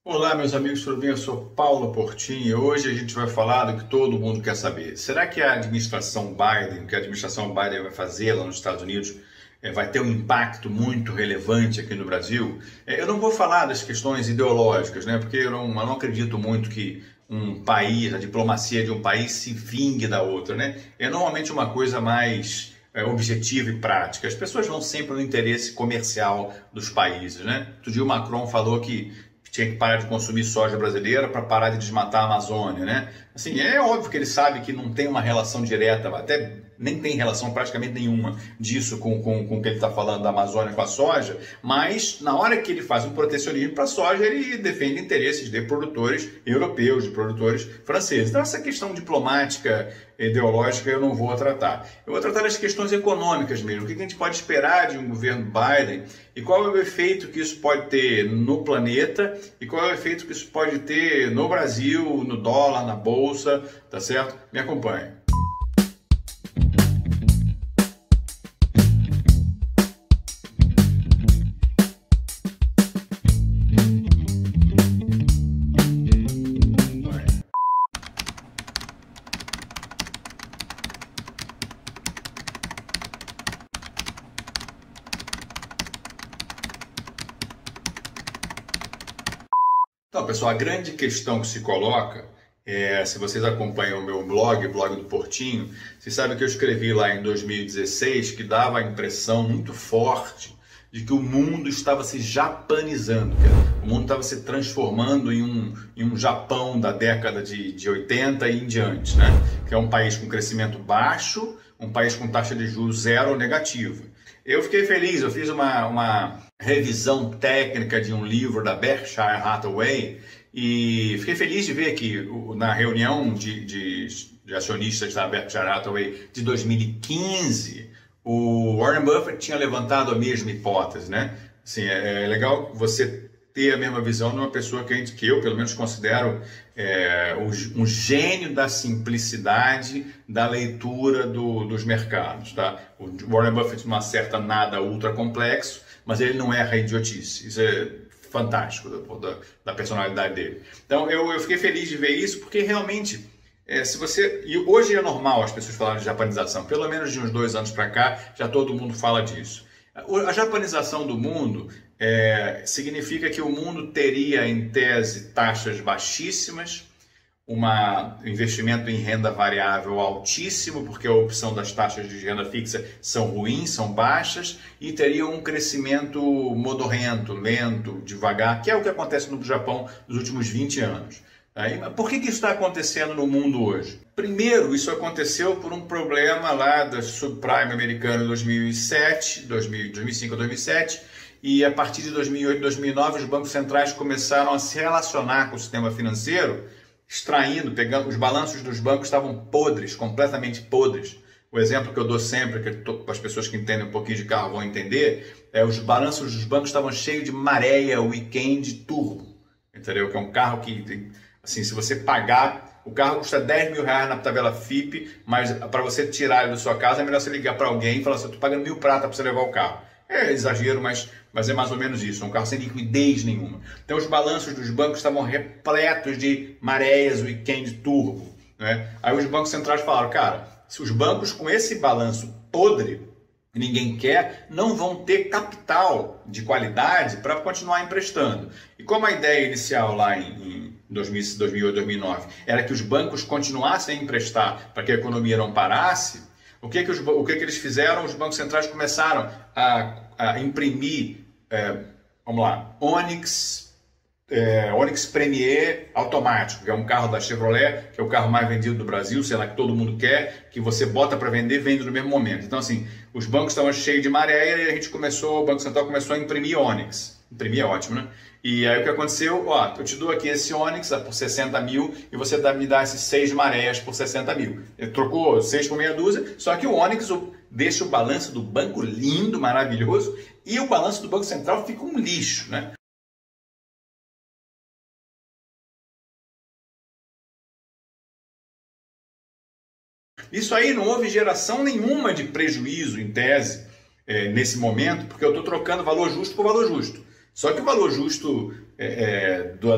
Olá, meus amigos, tudo bem? Eu sou Paulo Portinho e hoje a gente vai falar do que todo mundo quer saber. Será que a administração Biden, o que a administração Biden vai fazer lá nos Estados Unidos, vai ter um impacto muito relevante aqui no Brasil? Eu não vou falar das questões ideológicas, né? Porque eu não acredito muito que um país, a diplomacia de um país se vingue da outra, né? É normalmente uma coisa mais objetiva e prática. As pessoas vão sempre no interesse comercial dos países, né? Outro dia o Macron falou que tinha que parar de consumir soja brasileira para parar de desmatar a Amazônia, né? Assim, é óbvio que ele sabe que não tem uma relação direta, até nem tem relação praticamente nenhuma disso com o que ele está falando da Amazônia com a soja, mas na hora que ele faz um protecionismo para a soja, ele defende interesses de produtores europeus, de produtores franceses. Então essa questão diplomática, ideológica, eu não vou tratar. Eu vou tratar das questões econômicas mesmo. O que a gente pode esperar de um governo Biden e qual é o efeito que isso pode ter no planeta e qual é o efeito que isso pode ter no Brasil, no dólar, na bolsa, tá certo? Me acompanhe. Então, pessoal, a grande questão que se coloca se vocês acompanham o meu blog, o blog do Portinho, vocês sabem que eu escrevi lá em 2016 que dava a impressão muito forte de que o mundo estava se japanizando, o mundo estava se transformando em um Japão da década de 80 e em diante, né? Que é um país com crescimento baixo, um país com taxa de juros zero ou negativa. Eu fiquei feliz, eu fiz uma revisão técnica de um livro da Berkshire Hathaway e fiquei feliz de ver que na reunião de acionistas da Berkshire Hathaway de 2015, o Warren Buffett tinha levantado a mesma hipótese, né? Assim, é legal você ter a mesma visão de uma pessoa que eu pelo menos considero um gênio da simplicidade da leitura dos mercados, tá? O Warren Buffett não acerta nada ultra complexo, mas ele não erra idiotice. Isso é fantástico da personalidade dele. Então eu fiquei feliz de ver isso, porque realmente e hoje é normal as pessoas falarem de japanização, pelo menos de uns 2 anos para cá já todo mundo fala disso. A japanização do mundo significa que o mundo teria, em tese, taxas baixíssimas, um investimento em renda variável altíssimo, porque a opção das taxas de renda fixa são ruins, são baixas, e teria um crescimento modorrento, lento, devagar, que é o que acontece no Japão nos últimos 20 anos. Por que isso está acontecendo no mundo hoje? Primeiro, isso aconteceu por um problema lá da subprime americana em 2007, 2005 a 2007, e a partir de 2008, 2009, os bancos centrais começaram a se relacionar com o sistema financeiro, pegando, os balanços dos bancos estavam podres, completamente podres. O exemplo que eu dou sempre, que as pessoas que entendem um pouquinho de carro vão entender, os balanços dos bancos estavam cheios de maréia weekend turbo, entendeu? Que é um carro que, assim, se você pagar, o carro custa 10 mil reais na tabela FIPE, mas para você tirar ele da sua casa é melhor você ligar para alguém e falar assim, eu estou pagando 1.000 prata para você levar o carro. É exagero, mas é mais ou menos isso, um carro sem liquidez nenhuma. Então os balanços dos bancos estavam repletos de maréias weekend turbo, né? Aí os bancos centrais falaram, cara, se os bancos com esse balanço podre, que ninguém quer, não vão ter capital de qualidade para continuar emprestando. E como a ideia inicial lá em 2008, 2009 era que os bancos continuassem a emprestar para que a economia não parasse, o que eles fizeram? Os bancos centrais começaram a imprimir, vamos lá, Onix Premier automático, que é um carro da Chevrolet, que é o carro mais vendido do Brasil, sei lá, que todo mundo quer, que você bota para vender, vende no mesmo momento. Então, assim, os bancos estavam cheios de maréia e o Banco Central começou a imprimir Onix. Imprimir é ótimo, né? E aí o que aconteceu? Ó, eu te dou aqui esse Onix por 60 mil e você me dá esses 6 maréias por 60 mil. Ele trocou 6 por meia dúzia, só que o Onix deixa o balanço do banco lindo, maravilhoso, e o balanço do Banco Central fica um lixo, né? Isso aí não houve geração nenhuma de prejuízo, em tese, nesse momento, porque eu estou trocando valor justo por valor justo. Só que o valor justo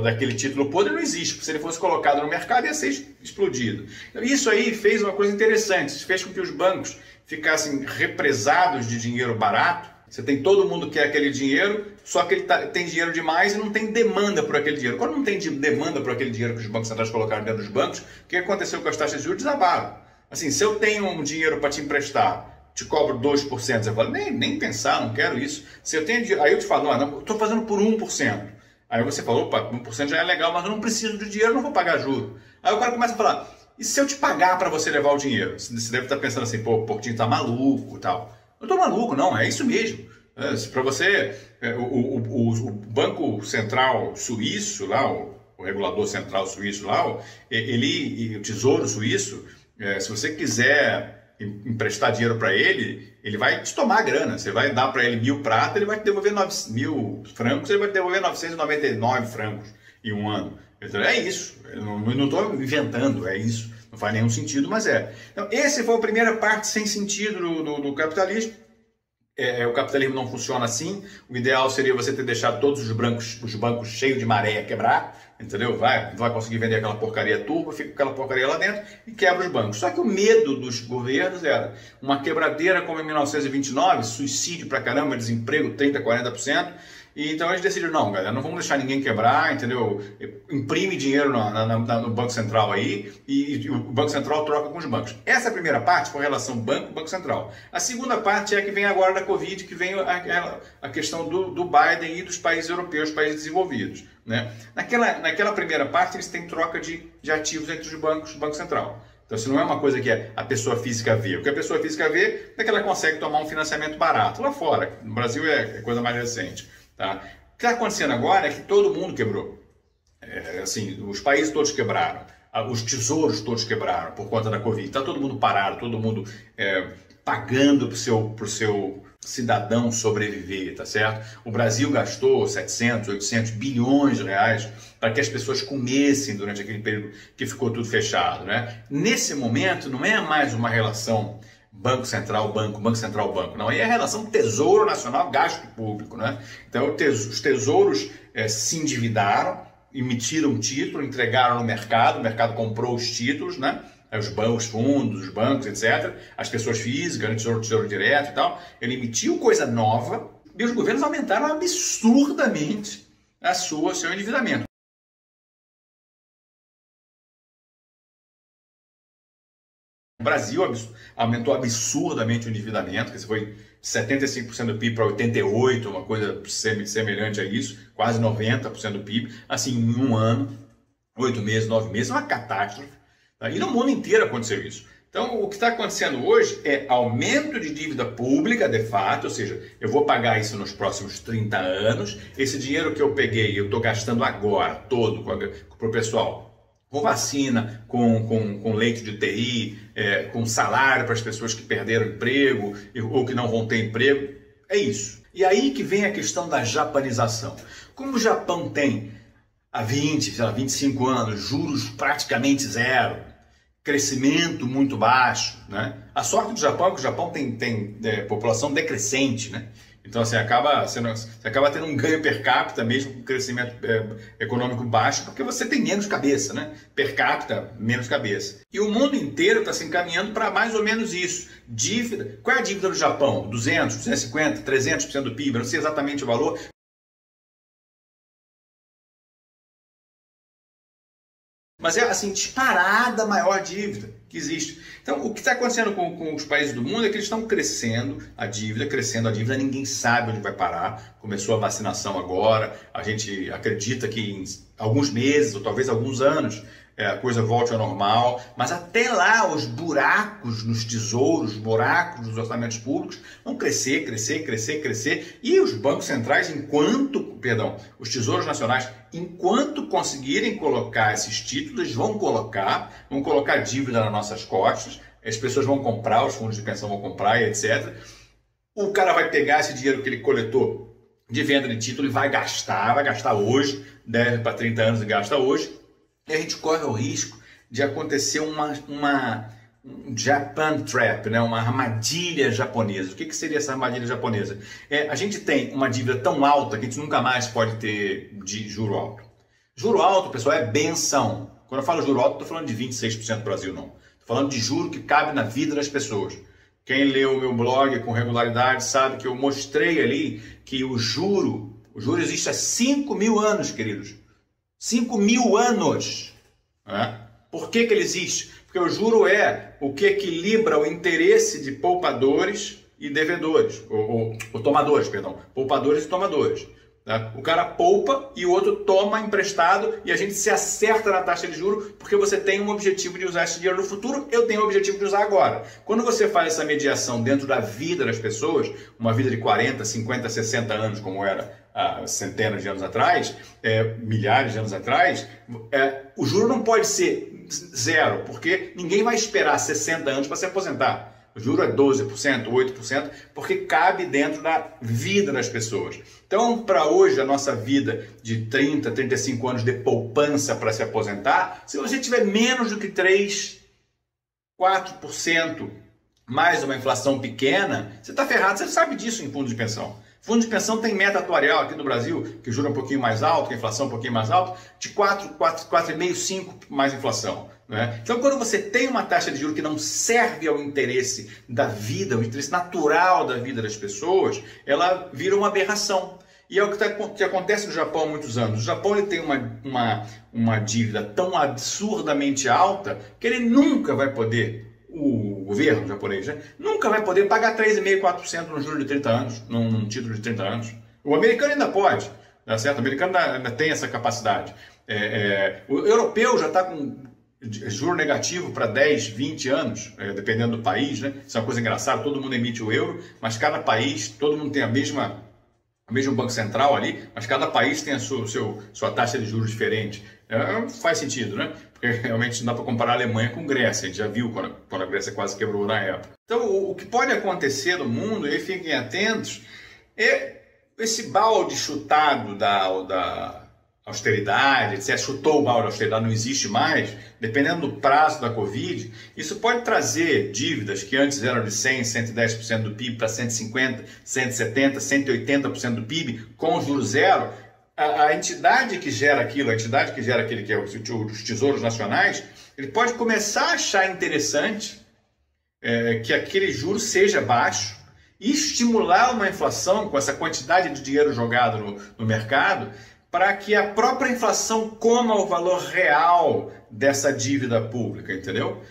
daquele título podre não existe, porque se ele fosse colocado no mercado ia ser explodido. Então, isso aí fez uma coisa interessante, fez com que os bancos ficassem represados de dinheiro barato. Você tem todo mundo que quer aquele dinheiro, só que ele tem dinheiro demais e não tem demanda por aquele dinheiro. Quando não tem demanda por aquele dinheiro que os bancos centrais colocaram dentro dos bancos, o que aconteceu com as taxas de juros? Desabaram. Assim, se eu tenho um dinheiro para te emprestar, te cobro 2%, você fala, nem pensar, não quero isso. Se eu tenho dinheiro, aí eu te falo, não, eu estou fazendo por 1%. Aí você falou, opa, 1% já é legal, mas eu não preciso de dinheiro, não vou pagar juros. Aí o cara começa a falar, e se eu te pagar para você levar o dinheiro? Você deve estar pensando assim, pô, o Portinho tá maluco e tal. Não estou maluco, não, é isso mesmo. Para você, o Banco Central Suíço, lá, o regulador central suíço, lá, o Tesouro Suíço, se você quiser emprestar dinheiro para ele, ele vai te tomar a grana. Você vai dar para ele 1.000 prata, ele vai te devolver 1.000 francos, ele vai te devolver 999 francos em um ano. Então, é isso. Eu não estou inventando, é isso. Não faz nenhum sentido, mas é. Então, essa foi a primeira parte sem sentido do capitalismo. O capitalismo não funciona assim. O ideal seria você ter deixado todos os bancos cheios de maré quebrar, entendeu? Não vai conseguir vender aquela porcaria turba, fica com aquela porcaria lá dentro e quebra os bancos. Só que o medo dos governos era uma quebradeira como em 1929, suicídio pra caramba, desemprego 30%, 40%. E então eles decidiram, não, galera, não vamos deixar ninguém quebrar, entendeu? Imprime dinheiro no Banco Central aí e o Banco Central troca com os bancos. Essa primeira parte foi a relação Banco Central. A segunda parte é a que vem agora da Covid, que vem a questão do Biden e dos países europeus, países desenvolvidos. Né? Naquela primeira parte, eles têm troca de ativos entre os bancos do Banco Central. Então, isso não é uma coisa que a pessoa física vê. O que a pessoa física vê é que ela consegue tomar um financiamento barato. Lá fora, no Brasil é coisa mais recente. Tá? O que está acontecendo agora é que todo mundo quebrou. Assim, os países todos quebraram, os tesouros todos quebraram por conta da Covid. Está todo mundo parado, todo mundo pagando para o seu cidadão sobreviver, tá certo? O Brasil gastou 700, 800 bilhões de reais para que as pessoas comessem durante aquele período que ficou tudo fechado. Né? Nesse momento, não é mais uma relação Banco Central, Banco Central, Banco. Não, aí é a relação Tesouro Nacional, gasto público. Né? Então, os tesouros se endividaram, emitiram título, entregaram no mercado, o mercado comprou os títulos, né? Os fundos, os bancos, etc. As pessoas físicas, né? Tesouro Direto e tal. Ele emitiu coisa nova e os governos aumentaram absurdamente seu endividamento. O Brasil aumentou absurdamente o endividamento, que foi de 75% do PIB para 88%, uma coisa semelhante a isso, quase 90% do PIB, assim, em um ano, 8 meses, 9 meses, é uma catástrofe. Tá? E no mundo inteiro aconteceu isso. Então, o que está acontecendo hoje é aumento de dívida pública, de fato, ou seja, eu vou pagar isso nos próximos 30 anos, esse dinheiro que eu peguei, eu estou gastando agora, todo, para o pessoal, com vacina, com leite de UTI, com salário para as pessoas que perderam emprego ou que não vão ter emprego. É isso. E aí que vem a questão da japanização. Como o Japão tem há 25 anos juros praticamente zero, crescimento muito baixo, né? A sorte do Japão é que o Japão tem população decrescente, né? Então, assim, você acaba tendo um ganho per capita mesmo com crescimento econômico baixo, porque você tem menos cabeça, né? Per capita, menos cabeça. E o mundo inteiro está se encaminhando para mais ou menos isso. Dívida. Qual é a dívida do Japão? 200, 250, 300% do PIB? Eu não sei exatamente o valor. Mas é, assim, disparada a maior dívida que existe. Então, o que está acontecendo com os países do mundo é que eles estão crescendo a dívida, ninguém sabe onde vai parar. Começou a vacinação agora, a gente acredita que em alguns meses, ou talvez alguns anos, a coisa volte ao normal, mas até lá os buracos nos tesouros, buracos nos orçamentos públicos vão crescer, e os bancos centrais, os tesouros nacionais, enquanto conseguirem colocar esses títulos, vão colocar dívida nas nossas costas, as pessoas vão comprar, os fundos de pensão vão comprar e etc. O cara vai pegar esse dinheiro que ele coletou de venda de título e vai gastar hoje, deve para 30 anos e gasta hoje. E a gente corre o risco de acontecer uma um Japan Trap, né? Uma armadilha japonesa. O que seria essa armadilha japonesa? A gente tem uma dívida tão alta que a gente nunca mais pode ter de juro alto. Juro alto, pessoal, é benção. Quando eu falo juro alto, não estou falando de 26% do Brasil, não. Estou falando de juro que cabe na vida das pessoas. Quem lê o meu blog com regularidade sabe que eu mostrei ali que o juro existe há 5.000 anos, queridos. 5.000 anos. Né? Por que ele existe? Porque o juro é o que equilibra o interesse de poupadores e devedores, ou tomadores, perdão, poupadores e tomadores. Tá? O cara poupa e o outro toma emprestado e a gente se acerta na taxa de juros porque você tem um objetivo de usar esse dinheiro no futuro, eu tenho o objetivo de usar agora. Quando você faz essa mediação dentro da vida das pessoas, uma vida de 40, 50, 60 anos, como era há centenas de anos atrás, milhares de anos atrás, o juro não pode ser zero, porque ninguém vai esperar 60 anos para se aposentar. O juro é 12%, 8%, porque cabe dentro da vida das pessoas. Então, para hoje, a nossa vida de 30, 35 anos de poupança para se aposentar, se você tiver menos do que 3, 4%, mais uma inflação pequena, você está ferrado. Você sabe disso em fundo de pensão. Fundo de pensão tem meta atuarial aqui no Brasil, que o juro é um pouquinho mais alto, que a inflação é um pouquinho mais alta, de 4,5, 5 mais inflação. Né? Então, quando você tem uma taxa de juros que não serve ao interesse da vida, ao interesse natural da vida das pessoas, ela vira uma aberração. E é o que acontece no Japão há muitos anos. O Japão ele tem uma dívida tão absurdamente alta que ele nunca vai poder, o governo japonês, né? Nunca vai poder pagar 3,5%, 4% no juro de 30 anos, num título de 30 anos. O americano ainda pode, tá certo? O americano ainda tem essa capacidade. O europeu já está com juro negativo para 10, 20 anos, dependendo do país, né? Isso é uma coisa engraçada, todo mundo emite o euro, mas cada país, todo mundo tem o mesmo Banco Central ali, mas cada país tem a sua taxa de juros diferente. Faz sentido, né? Porque realmente não dá para comparar a Alemanha com Grécia, a gente já viu quando a Grécia quase quebrou na época. Então, o que pode acontecer no mundo, e fiquem atentos, é esse balde chutado da austeridade, etc. Chutou o balde da austeridade, não existe mais, dependendo do prazo da Covid, isso pode trazer dívidas que antes eram de 100%, 110% do PIB para 150%, 170%, 180% do PIB, com juros zero. A entidade que gera aquilo, aquele que é os tesouros nacionais, ele pode começar a achar interessante que aquele juro seja baixo e estimular uma inflação com essa quantidade de dinheiro jogado no mercado, para que a própria inflação coma o valor real dessa dívida pública, entendeu?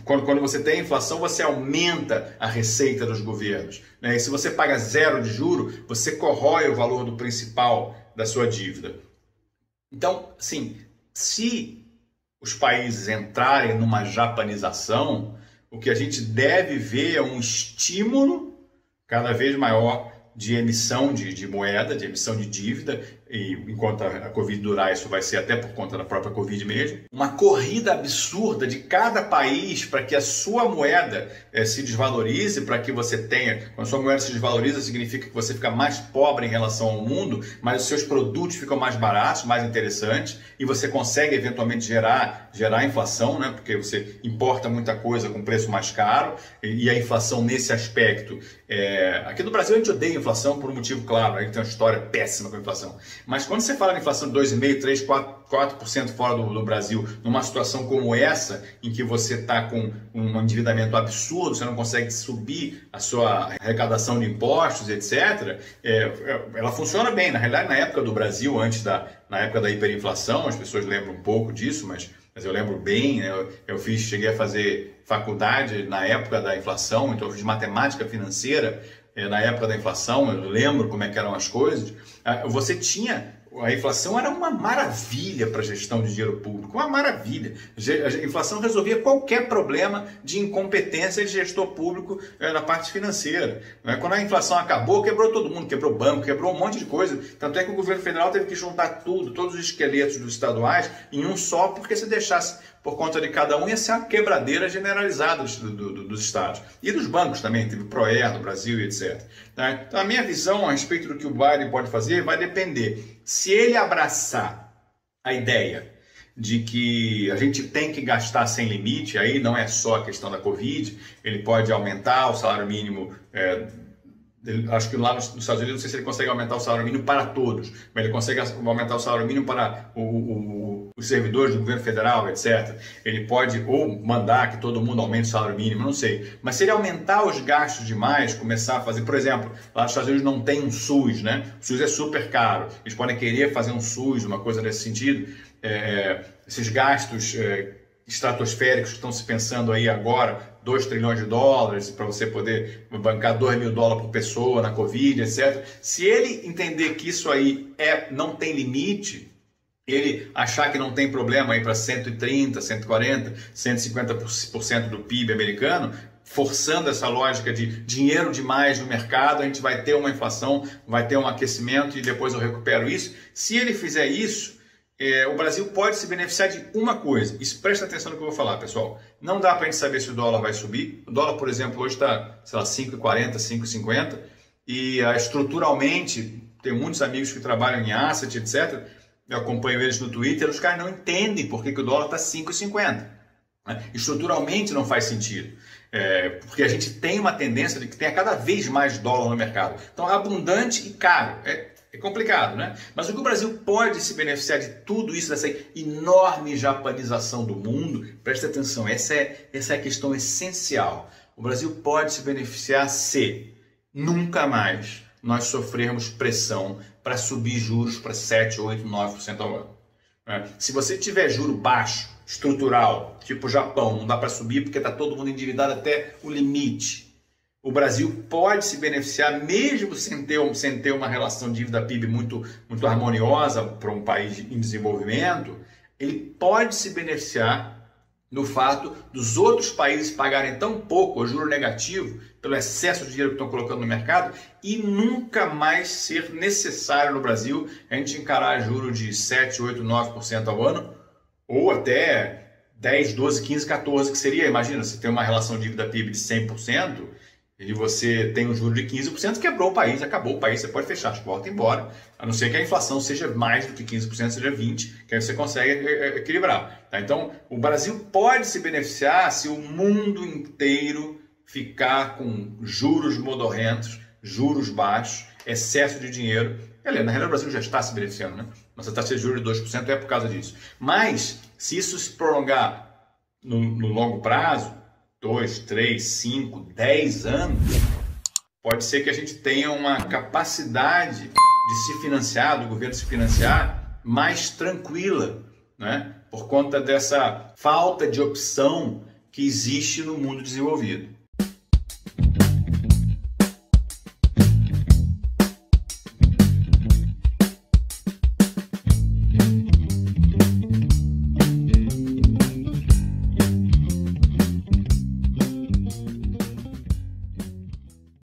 Quando você tem inflação, você aumenta a receita dos governos, né? E se você paga zero de juro, você corrói o valor do principal da sua dívida. Então, assim, se os países entrarem numa japanização, o que a gente deve ver é um estímulo cada vez maior de emissão de moeda, de emissão de dívida, e enquanto a Covid durar, isso vai ser até por conta da própria Covid mesmo. Uma corrida absurda de cada país para que a sua moeda se desvalorize, para que você tenha... Quando a sua moeda se desvaloriza, significa que você fica mais pobre em relação ao mundo, mas os seus produtos ficam mais baratos, mais interessantes, e você consegue eventualmente gerar inflação, né? Porque você importa muita coisa com preço mais caro, e a inflação nesse aspecto... Aqui no Brasil a gente odeia a inflação por um motivo claro, a gente tem uma história péssima com a inflação. Mas quando você fala de inflação de 2,5%, 3%, 4% fora do Brasil, numa situação como essa, em que você está com um endividamento absurdo, você não consegue subir a sua arrecadação de impostos, etc., ela funciona bem. Na realidade, na época do Brasil, na época da hiperinflação, as pessoas lembram um pouco disso, mas eu lembro bem, né? Cheguei a fazer faculdade na época da inflação, então eu fiz matemática financeira na época da inflação, eu lembro como é que eram as coisas. A inflação era uma maravilha para a gestão de dinheiro público, uma maravilha. A inflação resolvia qualquer problema de incompetência de gestor público na parte financeira. Quando a inflação acabou, quebrou todo mundo, quebrou banco, quebrou um monte de coisa. Tanto é que o governo federal teve que juntar todos os esqueletos dos estaduais em um só, porque se deixasse por conta de cada um, ia ser uma quebradeira generalizada dos estados. E dos bancos também, teve o ProER no Brasil e etc. Então, a minha visão a respeito do que o Biden pode fazer vai depender. Se ele abraçar a ideia de que a gente tem que gastar sem limite, aí não é só a questão da Covid, ele pode aumentar o salário mínimo, acho que lá nos Estados Unidos, não sei se ele consegue aumentar o salário mínimo para todos, mas ele consegue aumentar o salário mínimo para os servidores do governo federal, etc. Ele pode ou mandar que todo mundo aumente o salário mínimo, não sei. Mas se ele aumentar os gastos demais, começar a fazer, por exemplo, lá nos Estados Unidos não tem um SUS, né? O SUS é super caro. Eles podem querer fazer um SUS, uma coisa nesse sentido. Esses gastos estratosféricos que estão se pensando aí agora, 2 trilhões de dólares para você poder bancar 2 mil dólares por pessoa na Covid, etc. Se ele entender que isso aí não tem limite, ele achar que não tem problema aí para 130, 140, 150% do PIB americano, forçando essa lógica de dinheiro demais no mercado, a gente vai ter uma inflação, vai ter um aquecimento e depois eu recupero isso. Se ele fizer isso, o Brasil pode se beneficiar de uma coisa. Isso, presta atenção no que eu vou falar, pessoal. Não dá para a gente saber se o dólar vai subir. O dólar, por exemplo, hoje está, sei lá, 5,40, 5,50. E estruturalmente, tem muitos amigos que trabalham em asset, etc. Eu acompanho eles no Twitter. Os caras não entendem por que o dólar está 5,50. Estruturalmente não faz sentido. Porque a gente tem uma tendência de que tenha cada vez mais dólar no mercado. Então, abundante e caro. É complicado, né? Mas o que o Brasil pode se beneficiar de tudo isso, dessa enorme japanização do mundo, presta atenção, essa é a questão essencial. O Brasil pode se beneficiar se nunca mais nós sofrermos pressão para subir juros para 7, 8, 9% ao ano. Se você tiver juro baixo, estrutural, tipo o Japão, não dá para subir porque está todo mundo endividado até o limite. O Brasil pode se beneficiar, mesmo sem ter uma relação dívida-PIB muito harmoniosa para um país em desenvolvimento, ele pode se beneficiar do fato dos outros países pagarem tão pouco o juro negativo, pelo excesso de dinheiro que estão colocando no mercado, e nunca mais ser necessário no Brasil a gente encarar juro de 7, 8, 9% ao ano, ou até 10, 12, 15, 14%, que seria, imagina, se tem uma relação dívida-PIB de 100%, e você tem um juro de 15%, quebrou o país, acabou o país, você pode fechar as portas e ir embora. A não ser que a inflação seja mais do que 15%, seja 20%, que aí você consegue equilibrar. Tá? Então, o Brasil pode se beneficiar se o mundo inteiro ficar com juros modorrentos, juros baixos, excesso de dinheiro. Na realidade, o Brasil já está se beneficiando, né? Nossa taxa de juros de 2% é por causa disso. Mas, se isso se prolongar no longo prazo, 2, 3, 5, 10 anos, pode ser que a gente tenha uma capacidade de se financiar, do governo se financiar, mais tranquila, né? Por conta dessa falta de opção que existe no mundo desenvolvido.